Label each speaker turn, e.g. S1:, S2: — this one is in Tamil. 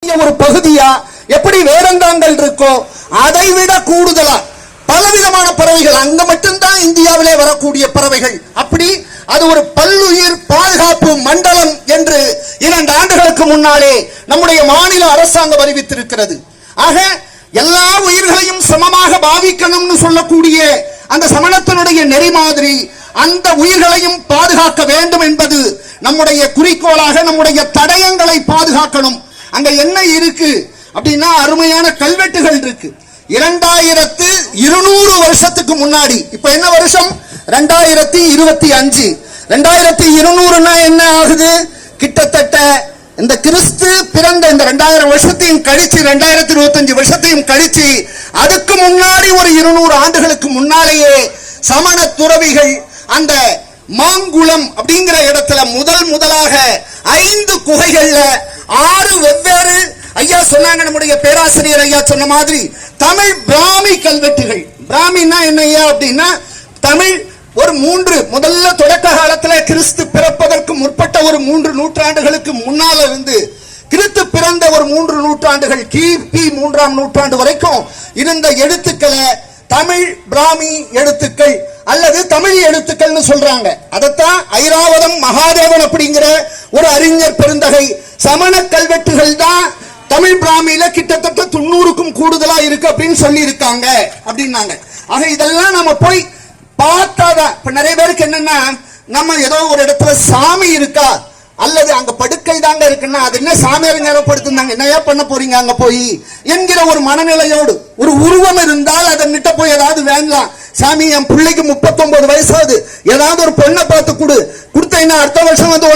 S1: ஒரு பகுதியா எப்படி வேடந்தாங்கல் இருக்கோ அதை விட கூடுதலா பலவிதமான பறவைகள் அங்க மட்டும்தான் இந்தியாவிலே வரக்கூடிய பறவைகள். அப்படி அது ஒரு பல்லுயிர் பாதுகாப்பு மண்டலம் என்று 2 ஆண்டுகளுக்கு முன்னாலே நம்முடைய மாநில அரசாங்கம் அறிவித்திருக்கிறது. ஆக எல்லா உயிர்களையும் சமமாக பாவிக்கணும்னு சொல்லக்கூடிய அந்த சமணத்தினுடைய நெறி மாதிரி அந்த உயிர்களையும் பாதுகாக்க வேண்டும் என்பது நம்முடைய குறிக்கோளாக, நம்முடைய தடயங்களை பாதுகாக்கணும். அங்க என்ன இருக்கு அப்படின்னா அருமையான கல்வெட்டுகள் இருக்கு. 2200 வருஷத்துக்கு முன்னாடி, இப்ப என்ன வருஷம் 2025, 2200 என்ன ஆகுது? கிட்டத்தட்ட இந்த கிறிஸ்து பிறந்த இந்த 2000 வருஷத்தையும் கழிச்சு 2025 வருஷத்தையும் கழிச்சு அதுக்கு முன்னாடி ஒரு 200 ஆண்டுகளுக்கு முன்னாலேயே சமண துறவிகள் அந்த மாங்குளம் அப்படிங்கிற இடத்துல முதலாக 5 குகைகள்ல 6 வெவ்வேறு ஐயா சொன்னாங்க, நம்முடைய பேராசிரியர் ஐயா சொன்ன மாதிரி தமிழ் பிராமி கல்வெட்டுகள். பிராமின்னா என்ன ஐயா அப்படின்னா தமிழ் ஒரு 3 முதல்ல தொடக்க காலத்துல கிறிஸ்து பிறப்பதற்கு முற்பட்ட ஒரு 3 நூற்றாண்டுகளுக்கு முன்னால இருந்து கிறிஸ்து பிறந்த ஒரு 3 நூற்றாண்டுகள் கிபி 3ஆம் நூற்றாண்டு வரைக்கும் இருந்த எழுத்துக்களை தமிழ் பிராமி எழுத்துக்கள் அல்லது தமிழ் எழுத்துக்கள்னு சொல்றாங்க. அதத்தான் ஐராவதம் மகாதேவன் அப்படிங்கிற ஒரு அறிஞர் பெருந்தகை சமண கல்வெட்டுகள் தான் தமிழ் பிராமியில கிட்டத்தட்ட 90க்கும் கூடுதலா இருக்கு அப்படின்னு சொல்லி இருக்காங்க அப்படின்னாங்க. ஆக இதெல்லாம் நம்ம போய் பார்த்தாதான். இப்ப நிறைய பேருக்கு என்னன்னா, நம்ம ஏதோ ஒரு இடத்துல சாமி இருக்கா அல்லது அங்க படுக்கை தாங்க இருக்குன்னா அது என்ன சாமியார் ஞாபகப்படுத்தினாங்க, என்னையா பண்ண போறீங்க அங்க போய் என்கிற ஒரு மனநிலையோடு ஒரு உருவம் இருந்தால் அதை நிட்ட போய் ஏதாவது வேண்டலாம். சாமி என் பிள்ளைக்கு 39 வயசாகுது, ஏதாவது ஒரு பொண்ணை பார்த்து கொடுத்தேன்னா அடுத்த வருஷம் வந்து